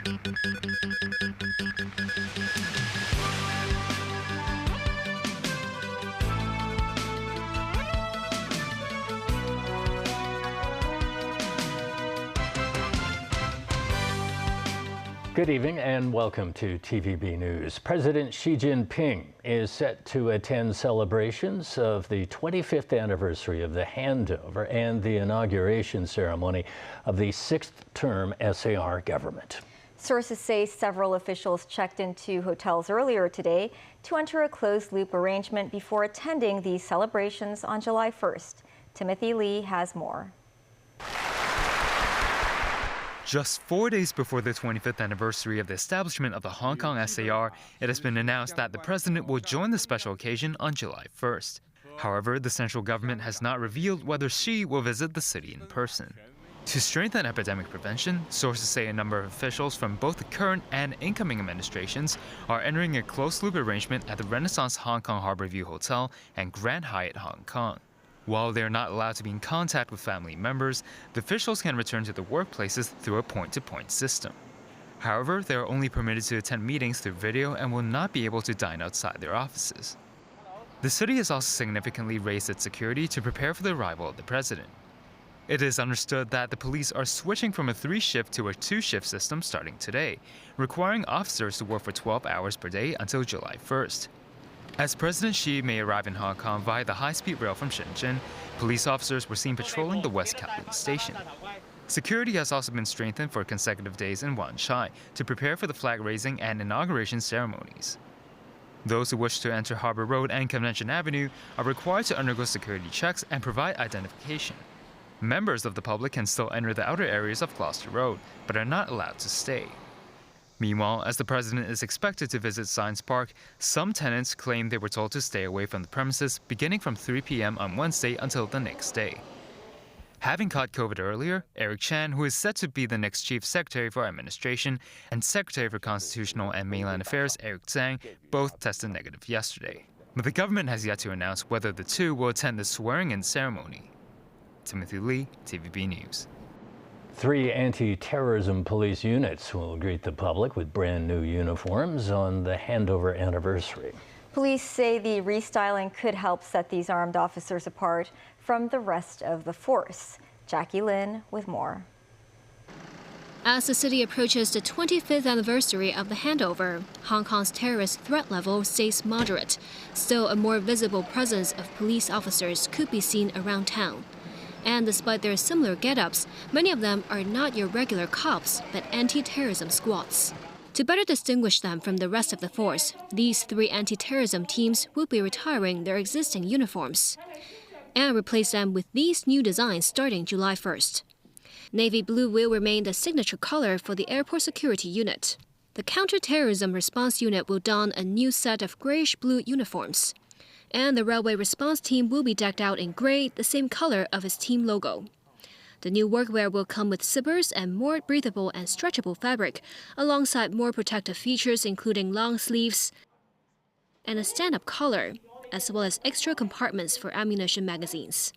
Good evening and welcome to TVB News. President Xi Jinping is set to attend celebrations of the 25th anniversary of the handover and the inauguration ceremony of the sixth-term SAR government. Sources say several officials checked into hotels earlier today to enter a closed-loop arrangement before attending the celebrations on July 1st. Timothy Lee has more. Just 4 days before the 25th anniversary of the establishment of the Hong Kong SAR, it has been announced that the president will join the special occasion on July 1st. However, the central government has not revealed whether Xi will visit the city in person. To strengthen epidemic prevention, sources say a number of officials from both the current and incoming administrations are entering a closed-loop arrangement at the Renaissance Hong Kong Harborview Hotel and Grand Hyatt Hong Kong. While they are not allowed to be in contact with family members, the officials can return to their workplaces through a point-to-point system. However, they are only permitted to attend meetings through video and will not be able to dine outside their offices. The city has also significantly raised its security to prepare for the arrival of the president. It is understood that the police are switching from a 3-shift to a 2-shift system starting today, requiring officers to work for 12 hours per day until July 1st. As President Xi may arrive in Hong Kong via the high-speed rail from Shenzhen, police officers were seen patrolling the West Kowloon station. Security has also been strengthened for consecutive days in Wan Chai to prepare for the flag-raising and inauguration ceremonies. Those who wish to enter Harbour Road and Convention Avenue are required to undergo security checks and provide identification. Members of the public can still enter the outer areas of Gloucester Road, but are not allowed to stay. Meanwhile, as the president is expected to visit Science Park, some tenants claim they were told to stay away from the premises beginning from 3 p.m. on Wednesday until the next day. Having caught COVID earlier, Eric Chan, who is set to be the next Chief Secretary for Administration, and Secretary for Constitutional and Mainland Affairs, Eric Tsang, both tested negative yesterday. But the government has yet to announce whether the two will attend the swearing-in ceremony. Timothy Lee, TVB News. 3 anti-terrorism police units will greet the public with brand new uniforms on the handover anniversary. Police say the restyling could help set these armed officers apart from the rest of the force. Jackie Lin with more. As the city approaches the 25th anniversary of the handover, Hong Kong's terrorist threat level stays moderate. Still, a more visible presence of police officers could be seen around town. And despite their similar get-ups, many of them are not your regular cops, but anti-terrorism squads. To better distinguish them from the rest of the force, these 3 anti-terrorism teams will be retiring their existing uniforms and replace them with these new designs starting July 1st. Navy blue will remain the signature color for the airport security unit. The counter-terrorism response unit will don a new set of grayish-blue uniforms. And the railway response team will be decked out in gray, the same color of its team logo. The new workwear will come with zippers and more breathable and stretchable fabric, alongside more protective features including long sleeves and a stand-up collar, as well as extra compartments for ammunition magazines.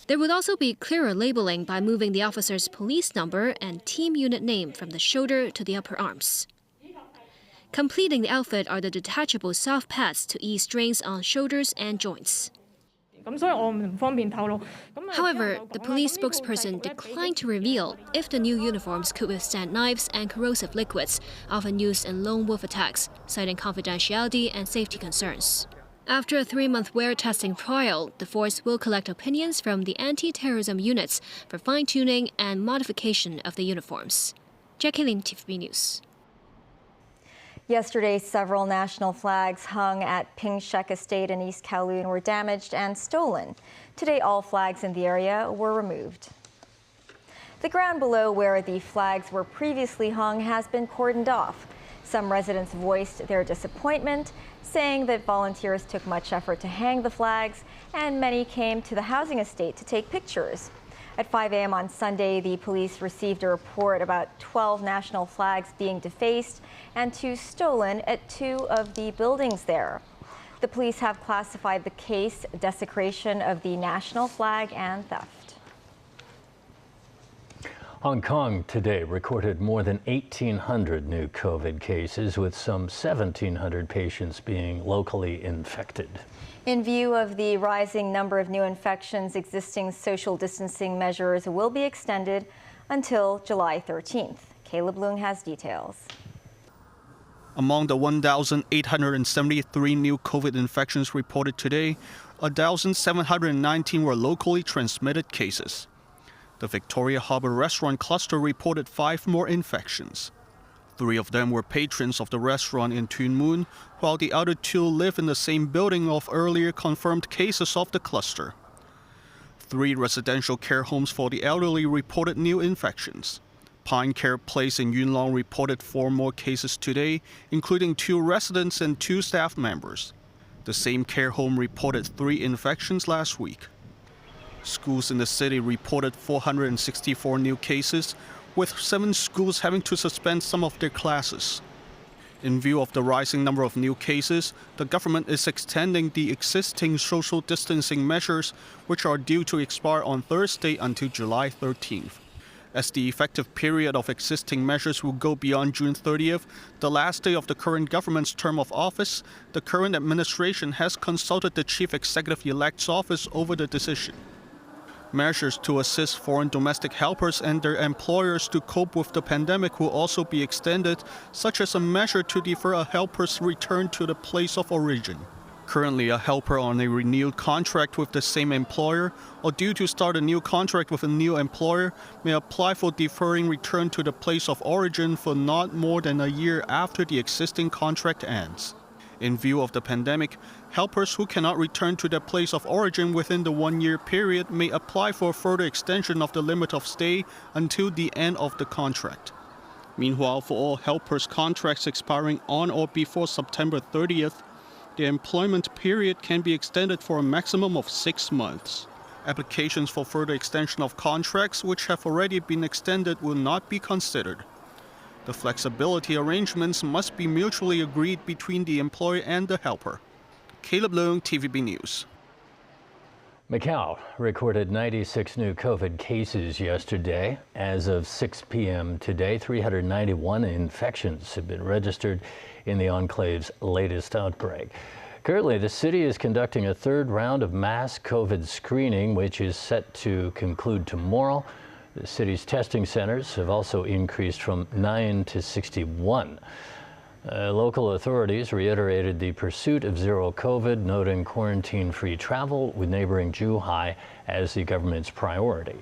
There would also be clearer labeling by moving the officer's police number and team unit name from the shoulder to the upper arms. Completing the outfit are the detachable soft pads to ease strains on shoulders and joints. However, the police spokesperson declined to reveal if the new uniforms could withstand knives and corrosive liquids, often used in lone wolf attacks, citing confidentiality and safety concerns. After a 3-month wear testing trial, the force will collect opinions from the anti-terrorism units for fine-tuning and modification of the uniforms. Jackie Lin, TVB News. Yesterday, several national flags hung at Ping Shek Estate in East Kowloon were damaged and stolen. Today, all flags in the area were removed. The ground below where the flags were previously hung has been cordoned off. Some residents voiced their disappointment, saying that volunteers took much effort to hang the flags, and many came to the housing estate to take pictures. At 5 a.m. on Sunday, the police received a report about 12 national flags being defaced and 2 stolen at 2 of the buildings there. The police have classified the case desecration of the national flag and theft. Hong Kong today recorded more than 1,800 new COVID cases, with some 1,700 patients being locally infected. In view of the rising number of new infections, existing social distancing measures will be extended until July 13th. Caleb Leung has details. Among the 1,873 new COVID infections reported today, 1,719 were locally transmitted cases. The Victoria Harbour restaurant cluster reported 5 more infections. 3 of them were patrons of the restaurant in Tuen Mun, while the other 2 live in the same building of earlier confirmed cases of the cluster. 3 residential care homes for the elderly reported new infections. Pine Care Place in Yuen Long reported 4 more cases today, including 2 residents and 2 staff members. The same care home reported 3 infections last week. Schools in the city reported 464 new cases, with 7 schools having to suspend some of their classes. In view of the rising number of new cases, the government is extending the existing social distancing measures, which are due to expire on Thursday until July 13th. As the effective period of existing measures will go beyond June 30th, the last day of the current government's term of office, the current administration has consulted the Chief Executive-elect's office over the decision. Measures to assist foreign domestic helpers and their employers to cope with the pandemic will also be extended, such as a measure to defer a helper's return to the place of origin. Currently, a helper on a renewed contract with the same employer or due to start a new contract with a new employer may apply for deferring return to the place of origin for not more than a year after the existing contract ends. In view of the pandemic, helpers who cannot return to their place of origin within the 1-year period may apply for a further extension of the limit of stay until the end of the contract. Meanwhile, for all helpers' contracts expiring on or before September 30th, the employment period can be extended for a maximum of 6 months. Applications for further extension of contracts which have already been extended will not be considered. The flexibility arrangements must be mutually agreed between the employer and the helper. Caleb Leung, TVB News. Macau recorded 96 new COVID cases yesterday. As of 6 p.m. today, 391 infections have been registered in the enclave's latest outbreak. Currently, the city is conducting a 3rd round of mass COVID screening, which is set to conclude tomorrow. The city's testing centers have also increased from 9 to 61. Local authorities reiterated the pursuit of zero COVID, noting quarantine-free travel with neighboring Zhuhai as the government's priority.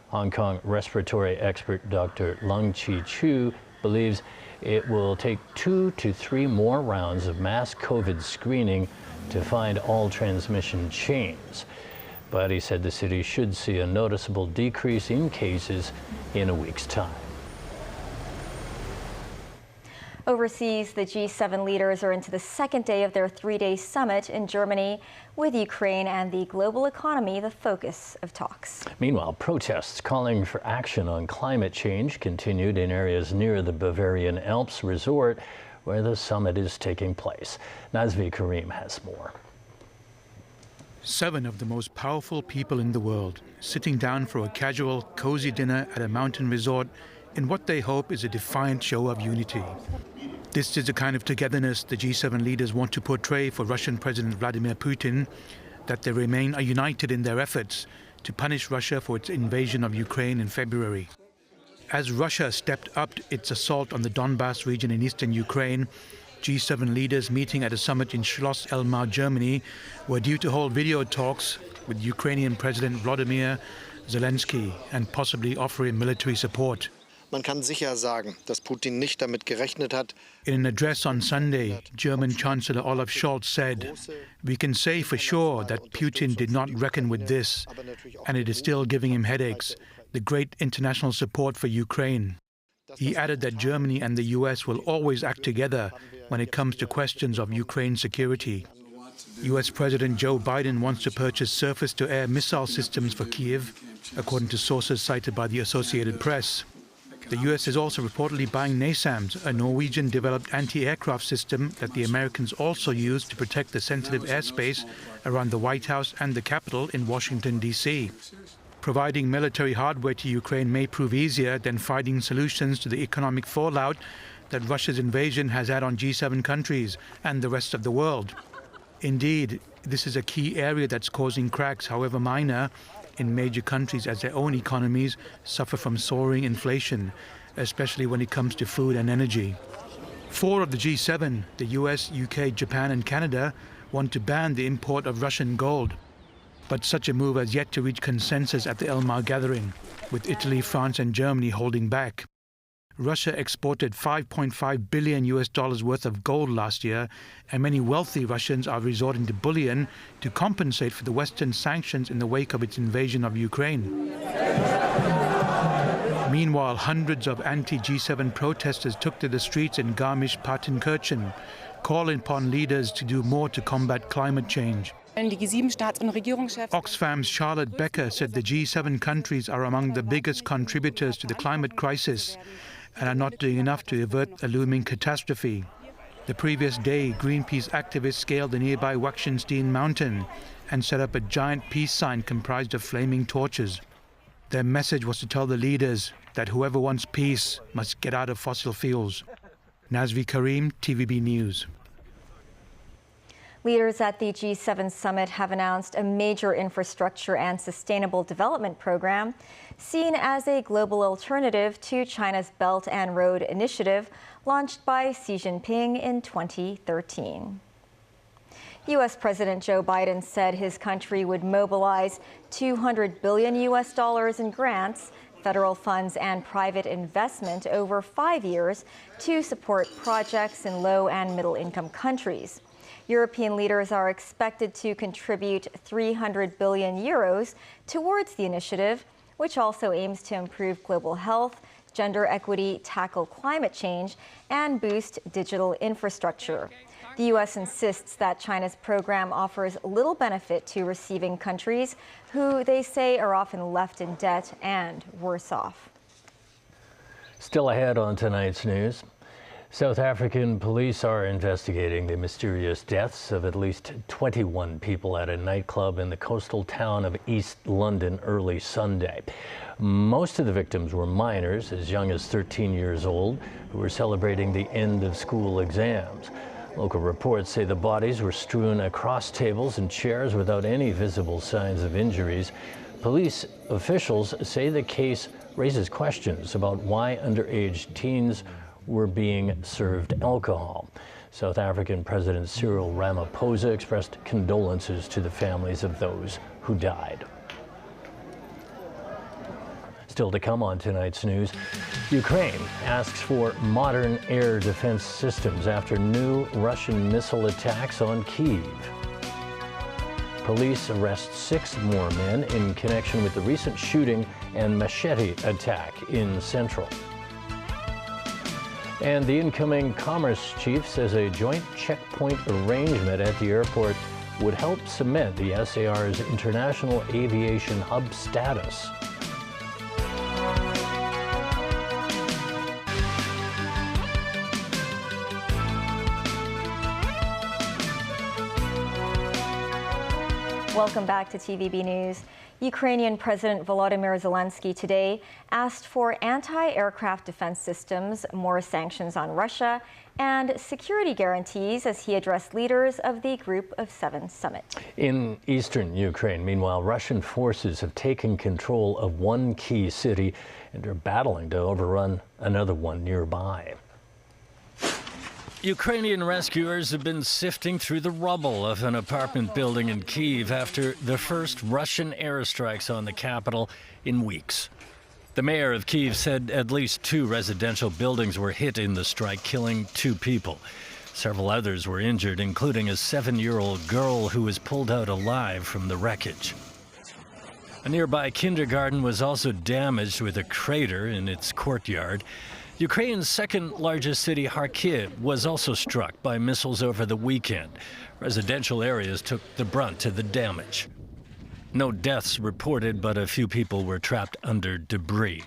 Hong Kong respiratory expert Dr. Lung Chi-Chu believes it will take 2 to 3 more rounds of mass COVID screening to find all transmission chains. But he said the city should see a noticeable decrease in cases in a week's time. Overseas, the G7 leaders are into the 2nd day of their 3-day summit in Germany, with Ukraine and the global economy the focus of talks. Meanwhile, protests calling for action on climate change continued in areas near the Bavarian Alps resort where the summit is taking place. Nazvi Karim has more. 7 of the most powerful people in the world sitting down for a casual, cozy dinner at a mountain resort in what they hope is a defiant show of unity. This is the kind of togetherness the G7 leaders want to portray for Russian President Vladimir Putin, that they remain united in their efforts to punish Russia for its invasion of Ukraine in February. As Russia stepped up its assault on the Donbas region in eastern Ukraine, G7 leaders meeting at a summit in Schloss Elmau, Germany, were due to hold video talks with Ukrainian President Volodymyr Zelensky and possibly offer him military support. Man kann sicher sagen, dass Putin nicht damit gerechnet hat. In an address on Sunday, German Chancellor Olaf Scholz said, "We can say for sure that Putin did not reckon with this, and it is still giving him headaches, the great international support for Ukraine." He added that Germany and the US will always act together when it comes to questions of Ukraine security. US President Joe Biden wants to purchase surface-to-air missile systems for Kiev, according to sources cited by the Associated Press. The US is also reportedly buying NASAMS, a Norwegian-developed anti-aircraft system that the Americans also use to protect the sensitive airspace around the White House and the Capitol in Washington, D.C. Providing military hardware to Ukraine may prove easier than finding solutions to the economic fallout that Russia's invasion has had on G7 countries and the rest of the world. Indeed, this is a key area that's causing cracks, however minor, in major countries as their own economies suffer from soaring inflation, especially when it comes to food and energy. 4 of the G7, the US, UK, Japan and Canada, want to ban the import of Russian gold. But such a move has yet to reach consensus at the Elmar gathering, with Italy, France and Germany holding back. Russia exported $5.5 billion worth of gold last year, and many wealthy Russians are resorting to bullion to compensate for the Western sanctions in the wake of its invasion of Ukraine. Meanwhile, hundreds of anti-G7 protesters took to the streets in Garmisch-Partenkirchen, calling upon leaders to do more to combat climate change. Oxfam's Charlotte Becker said the G7 countries are among the biggest contributors to the climate crisis and are not doing enough to avert a looming catastrophe. The previous day, Greenpeace activists scaled the nearby Waxenstein mountain and set up a giant peace sign comprised of flaming torches. Their message was to tell the leaders that whoever wants peace must get out of fossil fuels. Nazvi Karim, TVB News. Leaders at the G7 summit have announced a major infrastructure and sustainable development program seen as a global alternative to China's Belt and Road Initiative launched by Xi Jinping in 2013. U.S. President Joe Biden said his country would mobilize $200 billion in grants, federal funds and private investment over 5 years to support projects in low and middle income countries. European leaders are expected to contribute 300 billion euros towards the initiative, which also aims to improve global health, gender equity, tackle climate change, and boost digital infrastructure. The U.S. insists that China's program offers little benefit to receiving countries who they say are often left in debt and worse off. Still ahead on tonight's news. South African police are investigating the mysterious deaths of at least 21 people at a nightclub in the coastal town of East London early Sunday. Most of the victims were minors, as young as 13 years old, who were celebrating the end of school exams. Local reports say the bodies were strewn across tables and chairs without any visible signs of injuries. Police officials say the case raises questions about why underage teens were being served alcohol. South African President Cyril Ramaphosa expressed condolences to the families of those who died. Still to come on tonight's news, Ukraine asks for modern air defense systems after new Russian missile attacks on Kiev. Police arrest 6 more men in connection with the recent shooting and machete attack in Central. And the incoming commerce chief says a joint checkpoint arrangement at the airport would help cement the SAR's international aviation hub status. Welcome back to TVB News. Ukrainian President Volodymyr Zelensky today asked for anti-aircraft defense systems, more sanctions on Russia, and security guarantees as he addressed leaders of the Group of 7 summit. In eastern Ukraine, meanwhile, Russian forces have taken control of one key city and are battling to overrun another one nearby. Ukrainian rescuers have been sifting through the rubble of an apartment building in Kiev after the first Russian airstrikes on the capital in weeks. The mayor of Kiev said at least 2 residential buildings were hit in the strike, killing 2 people. Several others were injured, including a 7-year-old girl who was pulled out alive from the wreckage. A nearby kindergarten was also damaged with a crater in its courtyard. Ukraine's second largest city, Kharkiv, was also struck by missiles over the weekend. Residential areas took the brunt of the damage. No deaths reported, but a few people were trapped under debris.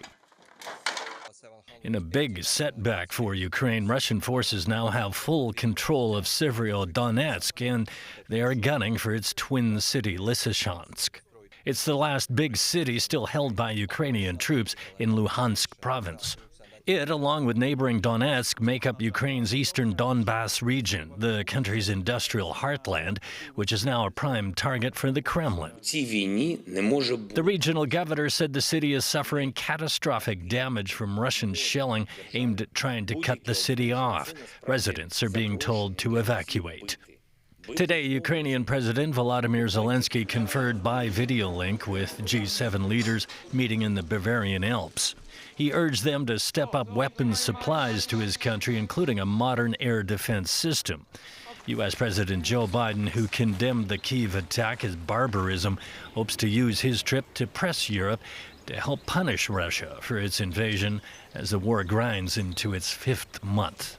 In a big setback for Ukraine, Russian forces now have full control of Severodonetsk, and they are gunning for its twin city, Lysychansk. It's the last big city still held by Ukrainian troops in Luhansk province. It, along with neighboring Donetsk, make up Ukraine's eastern Donbas region, the country's industrial heartland, which is now a prime target for the Kremlin. The regional governor said the city is suffering catastrophic damage from Russian shelling aimed at trying to cut the city off. Residents are being told to evacuate. Today, Ukrainian President Volodymyr Zelensky conferred by video link with G7 leaders meeting in the Bavarian Alps. He urged them to step up weapons supplies to his country, including a modern air defense system. U.S. President Joe Biden, who condemned the Kiev attack as barbarism, hopes to use his trip to press Europe to help punish Russia for its invasion as the war grinds into its 5th month.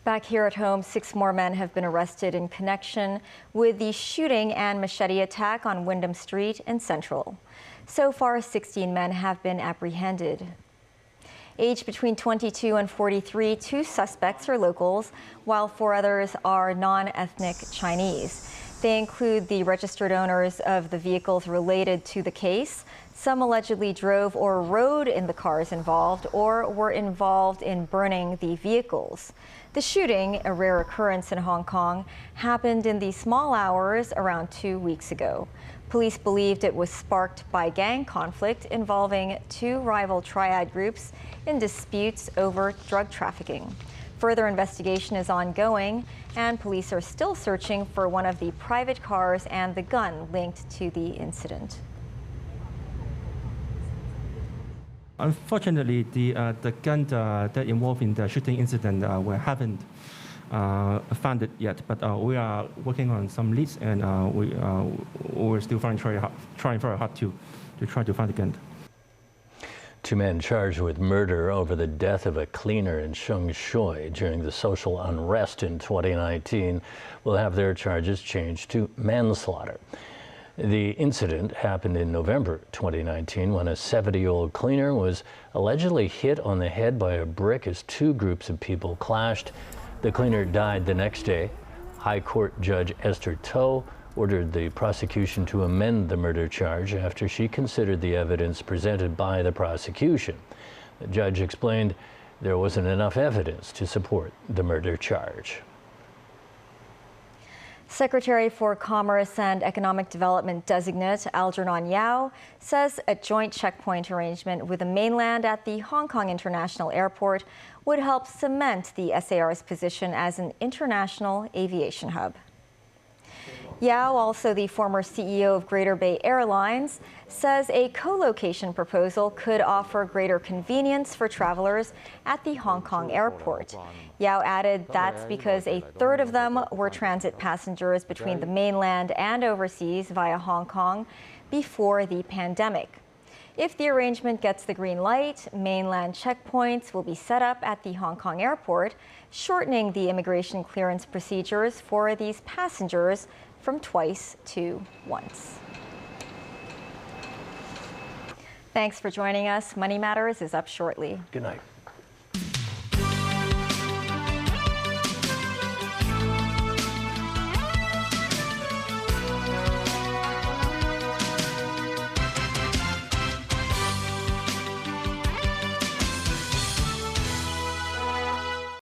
Back here at home, 6 more men have been arrested in connection with the shooting and machete attack on Wyndham Street in Central. So far, 16 men have been apprehended. Aged between 22 and 43, 2 suspects are locals, while 4 others are non-ethnic Chinese. They include the registered owners of the vehicles related to the case. Some allegedly drove or rode in the cars involved or were involved in burning the vehicles. The shooting, a rare occurrence in Hong Kong, happened in the small hours around 2 weeks ago. Police believed it was sparked by gang conflict involving 2 rival triad groups in disputes over drug trafficking. Further investigation is ongoing, and police are still searching for one of the private cars and the gun linked to the incident. Unfortunately, the gun that involved in the shooting incident we haven't found it yet, but we are working on some leads, and we're still trying very hard to try to find the gun. 2 men charged with murder over the death of a cleaner in Sheung Shui during the social unrest in 2019 will have their charges changed to manslaughter. The incident happened in November 2019 when a 70-year-old cleaner was allegedly hit on the head by a brick as 2 groups of people clashed. The cleaner died the next day. High Court Judge Esther To ordered the prosecution to amend the murder charge after she considered the evidence presented by the prosecution. The judge explained there wasn't enough evidence to support the murder charge. Secretary for Commerce and Economic Development designate Algernon Yao says a joint checkpoint arrangement with the mainland at the Hong Kong International Airport would help cement the SAR's position as an international aviation hub. Yao, also the former CEO of Greater Bay Airlines, says a co-location proposal could offer greater convenience for travelers at the Hong Kong airport. Yao added that's because a third of them were transit passengers between the mainland and overseas via Hong Kong before the pandemic. If the arrangement gets the green light, mainland checkpoints will be set up at the Hong Kong airport, shortening the immigration clearance procedures for these passengers from twice to once. Thanks for joining us. Money Matters is up shortly. Good night.